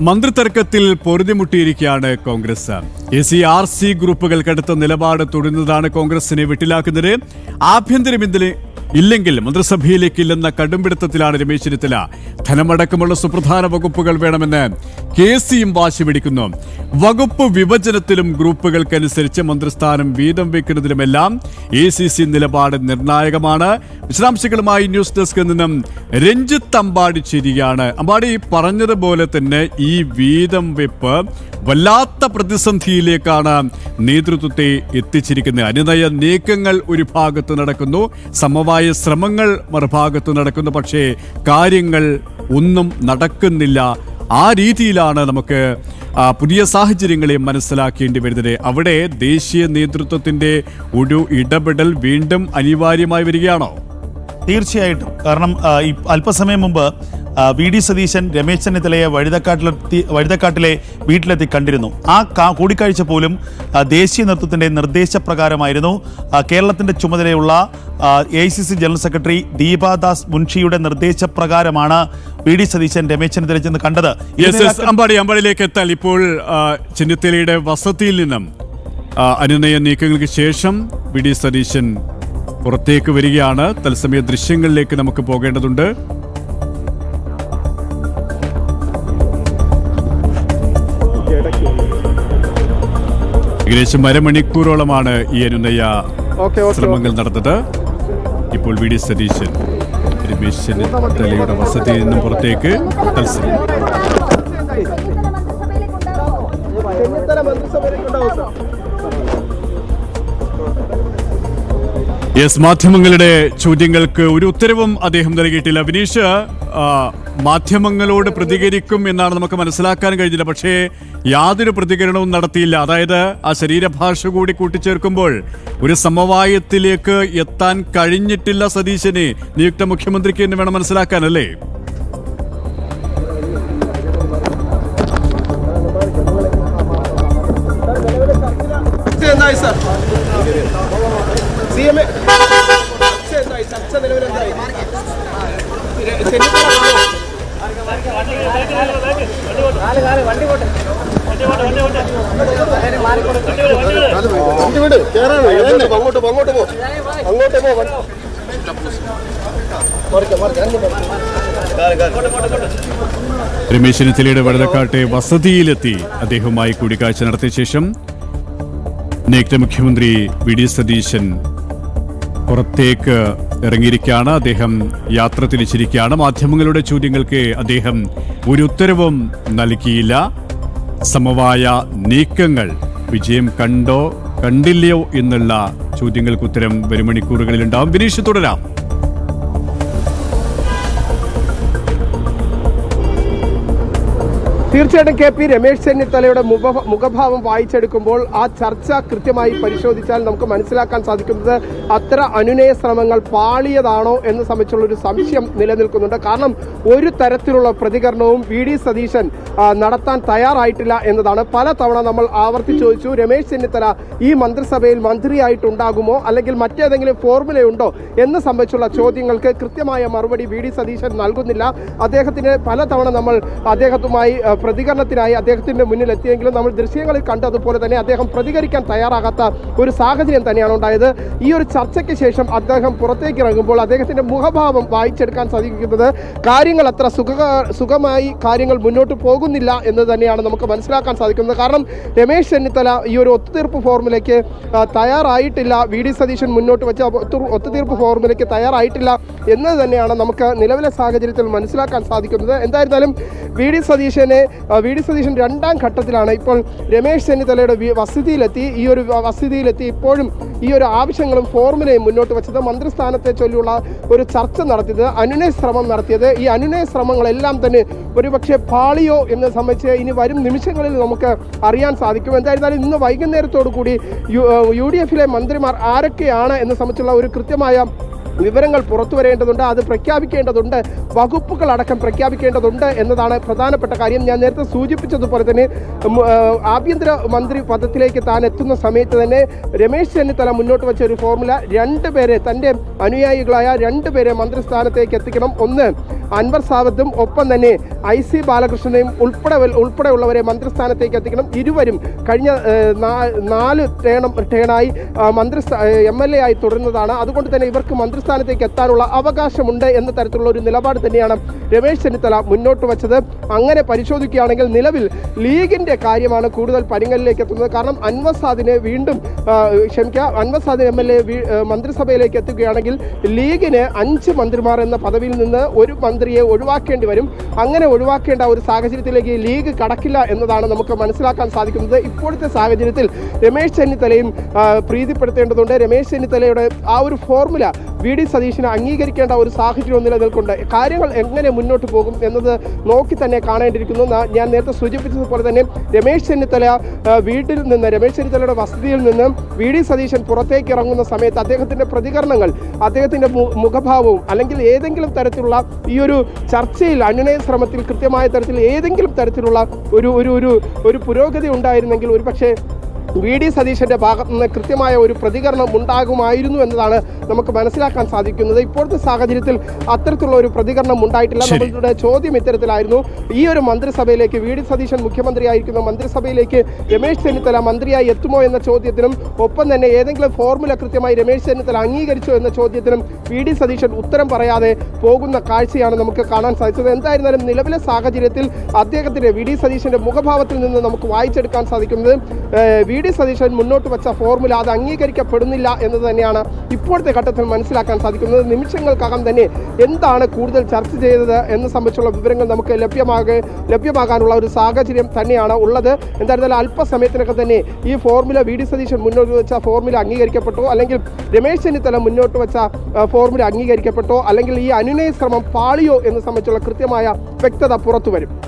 മന്ത്രിതർക്കത്തിൽ പൊറുതിമുട്ടിയിരിക്കുകയാണ് Congress. SC ഗ്രൂപ്പുകൾ കടുത്ത നിലപാട് തുടരുന്നതാണ് കോൺഗ്രസിനെ വെട്ടിലാക്കുന്നത്. ആഭ്യന്തര ഇല്ലെങ്കിൽ മന്ത്രിസഭയിലേക്കില്ലെന്ന കടുംപിടുത്തത്തിലാണ് രമേശ് ചെന്നിത്തല. ധനമടക്കമുള്ള സുപ്രധാന വകുപ്പുകൾ വേണമെന്ന് KCയും വാശി പിടിക്കുന്നു. വകുപ്പ് വിഭജനത്തിലും ഗ്രൂപ്പുകൾക്കനുസരിച്ച് മന്ത്രിസ്ഥാനം വീതം വെക്കുന്നതിലുമെല്ലാം ACC നിലപാട് നിർണായകമാണ്. വിശദാംശങ്ങളുമായി ന്യൂസ് ഡെസ്കിൽ നിന്നും രഞ്ജിത്ത് അമ്പാടി ചേരുകയാണ്. അമ്പാടി പറഞ്ഞതുപോലെ തന്നെ ഈ വീതം വെപ്പ് വല്ലാത്ത പ്രതിസന്ധിയിലേക്കാണ് നേതൃത്വത്തെ എത്തിച്ചിരിക്കുന്നത്. അനുനയ നീക്കങ്ങൾ ഒരു ഭാഗത്ത് നടക്കുന്നു, സമവായ ശ്രമങ്ങൾ മറുഭാഗത്ത് നടക്കുന്നു. പക്ഷേ കാര്യങ്ങൾ ഒന്നും നടക്കുന്നില്ല. ആ രീതിയിലാണ് നമുക്ക് പുതിയ സാഹചര്യങ്ങളെ മനസ്സിലാക്കേണ്ടി വരുന്നത്. അവിടെ ദേശീയ നേതൃത്വത്തിന്റെ ഒരു ഇടപെടൽ വീണ്ടും അനിവാര്യമായി വരികയാണോ? തീർച്ചയായിട്ടും. കാരണം അല്പസമയം മുമ്പ് VD സതീശൻ രമേശ് ചെന്നിത്തലയെ വഴുതക്കാട്ടിലെ വീട്ടിലെത്തി കണ്ടിരുന്നു. ആ കൂടിക്കാഴ്ച പോലും ദേശീയ നേതൃത്വത്തിൻ്റെ നിർദ്ദേശപ്രകാരമായിരുന്നു. കേരളത്തിൻ്റെ ചുമതലയുള്ള AICC ജനറൽ സെക്രട്ടറി ദീപാദാസ് മുൻഷിയുടെ നിർദ്ദേശപ്രകാരമാണ് VD സതീശൻ രമേശ് ചെന്നിത്തല ചെന്ന് കണ്ടത്. അമ്പാടിയിലേക്ക് എത്താൻ ഇപ്പോൾ ചെന്നിത്തലയുടെ വസതിയിൽ നിന്നും അനുനയ നീക്കങ്ങൾക്ക് ശേഷം VD സതീശൻ പുറത്തേക്ക് വരികയാണ്. തത്സമയ ദൃശ്യങ്ങളിലേക്ക് നമുക്ക് പോകേണ്ടതുണ്ട്. ഏകദേശം അരമണിക്കൂറോളമാണ് ഈ അനുനയ ശ്രമങ്ങൾ നടന്നത്. ഇപ്പോൾ VD സതീശൻ രമേശ് ചെന്നിത്തലയുടെ വസതിയിൽ നിന്നും പുറത്തേക്ക് മാധ്യമങ്ങളുടെ ചോദ്യങ്ങൾക്ക് ഒരു ഉത്തരവും അദ്ദേഹം നൽകിയിട്ടില്ല. വിനീഷ്, മാധ്യമങ്ങളോട് പ്രതികരിക്കും എന്നാണ് നമുക്ക് മനസ്സിലാക്കാൻ കഴിഞ്ഞില്ല. പക്ഷേ യാതൊരു പ്രതികരണവും നടത്തിയില്ല. അതായത് ആ ശരീരഭാഷ കൂടി കൂട്ടിച്ചേർക്കുമ്പോൾ ഒരു സമവായത്തിലേക്ക് എത്താൻ കഴിഞ്ഞിട്ടില്ല സതീശനെ, നിയുക്ത മുഖ്യമന്ത്രിക്ക് എന്ന് വേണം മനസ്സിലാക്കാനല്ലേ? രമേശ് ചെന്നിത്തലയുടെ വഴുതക്കാട്ടെ വസതിയിലെത്തി അദ്ദേഹവുമായി കൂടിക്കാഴ്ച നടത്തിയ ശേഷം നിയുക്ത മുഖ്യമന്ത്രി VD സതീശൻ പുറത്തേക്ക് ഇറങ്ങിയിരിക്കുകയാണ്. അദ്ദേഹം യാത്ര തിരിച്ചിരിക്കുകയാണ്. മാധ്യമങ്ങളുടെ ചോദ്യങ്ങൾക്ക് അദ്ദേഹം ഒരു ഉത്തരവും നൽകിയില്ല. സമവായ നീക്കങ്ങൾ വിജയം കണ്ടോ കണ്ടില്ലയോ എന്നുള്ള ചോദ്യങ്ങൾക്ക് ഉത്തരം വരും മണിക്കൂറുകളിൽ ഉണ്ടാവും. വിനീഷ്, തുടരാം. തീർച്ചയായിട്ടും KP രമേശ് ചെന്നിത്തലയുടെ മുഖഭാവം വായിച്ചെടുക്കുമ്പോൾ ആ ചർച്ച കൃത്യമായി പരിശോധിച്ചാൽ നമുക്ക് മനസ്സിലാക്കാൻ സാധിക്കുന്നത് അത്ര അനുനയ ശ്രമങ്ങൾ പാളിയതാണോ എന്ന് സംബന്ധിച്ചുള്ളൊരു സംശയം നിലനിൽക്കുന്നുണ്ട്. കാരണം ഒരു തരത്തിലുള്ള പ്രതികരണവും VD സതീശൻ നടത്താൻ തയ്യാറായിട്ടില്ല എന്നതാണ്. പല തവണ നമ്മൾ ആവർത്തിച്ച് ചോദിച്ചു, രമേശ് ചെന്നിത്തല ഈ മന്ത്രിസഭയിൽ മന്ത്രിയായിട്ടുണ്ടാകുമോ അല്ലെങ്കിൽ മറ്റേതെങ്കിലും ഫോർമുലയുണ്ടോ എന്ന് സംബന്ധിച്ചുള്ള ചോദ്യങ്ങൾക്ക് കൃത്യമായ മറുപടി VD സതീശൻ നൽകുന്നില്ല. അദ്ദേഹത്തിന് പലതവണ നമ്മൾ അദ്ദേഹത്തുമായി പ്രതികരണത്തിനായി അദ്ദേഹത്തിന്റെ മുന്നിൽ എത്തിയെങ്കിലും നമ്മൾ ദൃശ്യങ്ങളിൽ കണ്ടതുപോലെ തന്നെ അദ്ദേഹം പ്രതികരിക്കാൻ തയ്യാറാകാത്ത ഒരു സാഹചര്യം തന്നെയാണ് ഉണ്ടായത്. ഈ ഒരു ചർച്ചയ്ക്ക് ശേഷം അദ്ദേഹം പുറത്തേക്ക് ഇറങ്ങുമ്പോൾ അദ്ദേഹത്തിന്റെ മുഖഭാവം വായിച്ചെടുക്കാൻ സാധിക്കുന്നത് കാര്യങ്ങൾ അത്ര സുഖമായി കാര്യങ്ങൾ മുന്നോട്ട് പോകുന്നില്ല എന്ന് തന്നെയാണ് നമുക്ക് മനസ്സിലാക്കാൻ സാധിക്കുന്നത്. കാരണം രമേശ് ചെന്നിത്തല ഈ ഒരു ഒത്തുതീർപ്പ് ഫോർമുലയ്ക്ക് തയ്യാറായിട്ടില്ല, VD സതീശൻ മുന്നോട്ട് വെച്ച ഒത്തുതീർപ്പ് ഫോർമുലയ്ക്ക് തയ്യാറായിട്ടില്ല എന്നത് തന്നെയാണ് നമുക്ക് നിലവിലെ സാഹചര്യത്തിൽ മനസ്സിലാക്കാൻ സാധിക്കുന്നത്. എന്തായിരുന്നാലും VD സതീശൻ രണ്ടാം ഘട്ടത്തിലാണ് ഇപ്പോൾ രമേശ് ചെന്നിത്തലയുടെ വസതിയിലെത്തി ഇപ്പോഴും ഈ ഒരു ആവശ്യങ്ങളും ഫോർമുലയും മുന്നോട്ട് വെച്ചത്, മന്ത്രിസ്ഥാനത്തെ ചൊല്ലിയുള്ള ഒരു ചർച്ച നടത്തിയത്, അനുനയ ശ്രമം നടത്തിയത്. ഈ അനുനയ ശ്രമങ്ങളെല്ലാം തന്നെ ഒരുപക്ഷെ പാളിയോ എന്ന് സംബന്ധിച്ച് ഇനി വരും നിമിഷങ്ങളിൽ നമുക്ക് അറിയാൻ സാധിക്കും. എന്തായിരുന്നാലും ഇന്ന് വൈകുന്നേരത്തോടു കൂടി UDF മന്ത്രിമാർ ആരൊക്കെയാണ് എന്ന് സംബന്ധിച്ചുള്ള ഒരു കൃത്യമായ വിവരങ്ങൾ പുറത്തു വരേണ്ടതുണ്ട്, അത് പ്രഖ്യാപിക്കേണ്ടതുണ്ട്, വകുപ്പുകളടക്കം പ്രഖ്യാപിക്കേണ്ടതുണ്ട് എന്നതാണ് പ്രധാനപ്പെട്ട കാര്യം. ഞാൻ നേരത്തെ സൂചിപ്പിച്ചതുപോലെ തന്നെ ആഭ്യന്തര മന്ത്രി പദത്തിലേക്ക് താൻ എത്തുന്ന സമയത്ത് തന്നെ രമേശ് ചെന്നിത്തല മുന്നോട്ട് വെച്ച ഒരു ഫോർമുല, രണ്ടുപേരെ, തൻ്റെ അനുയായികളായ രണ്ടുപേരെ മന്ത്രിസ്ഥാനത്തേക്ക് എത്തിക്കണം. ഒന്ന് അൻവർ സാദത്തും ഒപ്പം തന്നെ IC ബാലകൃഷ്ണനെയും ഉൾപ്പെടെയുള്ളവരെ മന്ത്രിസ്ഥാനത്തേക്ക് എത്തിക്കണം. ഇരുവരും കഴിഞ്ഞ 4 ടേണായി MLA ആയി തുടരുന്നതാണ്. അതുകൊണ്ട് തന്നെ ഇവർക്ക് മന്ത്രിസ്ഥാനത്തേക്ക് എത്താനുള്ള അവകാശമുണ്ട് എന്ന തരത്തിലുള്ള ഒരു നിലപാട് തന്നെയാണ് രമേശ് ചെന്നിത്തല മുന്നോട്ട് വെച്ചത്. അങ്ങനെ പരിശോധിക്കുകയാണെങ്കിൽ നിലവിൽ ലീഗിന്റെ കാര്യമാണ് കൂടുതൽ പരിങ്ങലിലേക്ക് എത്തുന്നത്. കാരണം അൻവർ സാദിനെ അൻവർ സാദിന് MLA മന്ത്രിസഭയിലേക്ക് എത്തുകയാണെങ്കിൽ ലീഗിന് 5 മന്ത്രിമാർ എന്ന പദവിയിൽ നിന്ന് ഒരു മന്ത്രിയെ ഒഴിവാക്കേണ്ടി വരും. അങ്ങനെ ഒഴിവാക്കേണ്ട ഒരു സാഹചര്യത്തിലേക്ക് ലീഗ് കടക്കില്ല എന്നതാണ് നമുക്ക് മനസ്സിലാക്കാൻ സാധിക്കുന്നത്. ഇപ്പോഴത്തെ സാഹചര്യത്തിൽ രമേശ് ചെന്നിത്തലയും പ്രീതിപ്പെടുത്തേണ്ടതുണ്ട്. രമേശ് ചെന്നിത്തലയുടെ ആ ഒരു ഫോർമുല VD സതീശന് അംഗീകരിക്കേണ്ട ഒരു സാഹചര്യം നിലനിൽക്കുന്നുണ്ട്. കാര്യങ്ങൾ എങ്ങനെ മുന്നോട്ട് പോകും എന്നത് നോക്കി തന്നെ കാണേണ്ടിയിരിക്കുന്നു. ഞാൻ നേരത്തെ സൂചിപ്പിച്ചതുപോലെ തന്നെ രമേശ് ചെന്നിത്തലയുടെ വസതിയിൽ നിന്ന് VD സതീശൻ പുറത്തേക്ക് ഇറങ്ങുന്ന സമയത്ത് അദ്ദേഹത്തിൻ്റെ പ്രതികരണങ്ങൾ, അദ്ദേഹത്തിൻ്റെ മുഖഭാവവും അല്ലെങ്കിൽ ഏതെങ്കിലും തരത്തിലുള്ള ഈ ഒരു ചർച്ചയിൽ, അനുനയ ശ്രമത്തിൽ കൃത്യമായ തരത്തിൽ ഏതെങ്കിലും തരത്തിലുള്ള ഒരു പുരോഗതി ഉണ്ടായിരുന്നെങ്കിൽ ഒരുപക്ഷെ VD സതീശന്റെ ഭാഗത്തു നിന്ന് കൃത്യമായ ഒരു പ്രതികരണം ഉണ്ടാകുമായിരുന്നു എന്നതാണ് നമുക്ക് മനസ്സിലാക്കാൻ സാധിക്കുന്നത്. ഇപ്പോഴത്തെ സാഹചര്യത്തിൽ അത്തരത്തിലുള്ള ഒരു പ്രതികരണം ഉണ്ടായിട്ടില്ല. നമ്മളുടെ ചോദ്യം ഇത്തരത്തിലായിരുന്നു, ഈ ഒരു മന്ത്രിസഭയിലേക്ക് VD സതീശൻ മുഖ്യമന്ത്രിയായിരിക്കുന്ന മന്ത്രിസഭയിലേക്ക് രമേശ് ചെന്നിത്തല മന്ത്രിയായി എത്തുമോ എന്ന ചോദ്യത്തിനും ഒപ്പം തന്നെ ഏതെങ്കിലും ഫോർമുല കൃത്യമായി രമേശ് ചെന്നിത്തല അംഗീകരിച്ചോ എന്ന ചോദ്യത്തിനും VD സതീശൻ ഉത്തരം പറയാതെ പോകുന്ന കാഴ്ചയാണ് നമുക്ക് കാണാൻ സാധിച്ചത്. എന്തായിരുന്നാലും നിലവിലെ സാഹചര്യത്തിൽ അദ്ദേഹത്തിന്റെ VD സതീശന്റെ മുഖഭാവത്തിൽ നിന്ന് നമുക്ക് വായിച്ചെടുക്കാൻ സാധിക്കുന്നത് VD സതീശൻ മുന്നോട്ട് വെച്ച ഫോർമുല അത് അംഗീകരിക്കപ്പെടുന്നില്ല എന്നത് തന്നെയാണ് ഇപ്പോഴത്തെ ഘട്ടത്തിൽ മനസ്സിലാക്കാൻ സാധിക്കുന്നത്. നിമിഷങ്ങൾക്കകം തന്നെ എന്താണ് കൂടുതൽ ചർച്ച ചെയ്തത് എന്ന് സംബന്ധിച്ചുള്ള വിവരങ്ങൾ നമുക്ക് ലഭ്യമാകാനുള്ള ഒരു സാഹചര്യം തന്നെയാണ് ഉള്ളത്. എന്തായിരുന്നാലും അല്പസമയത്തിനൊക്കെ തന്നെ ഈ ഫോർമുല VD സതീശൻ മുന്നോട്ട് വെച്ച ഫോർമുല അംഗീകരിക്കപ്പെട്ടോ, അല്ലെങ്കിൽ രമേശ് ചെന്നിത്തല മുന്നോട്ട് വെച്ച ഫോർമുല അംഗീകരിക്കപ്പെട്ടോ, അല്ലെങ്കിൽ ഈ അനുനയ ശ്രമം പാളിയോ എന്ന് സംബന്ധിച്ചുള്ള കൃത്യമായ വ്യക്തത പുറത്തുവരും.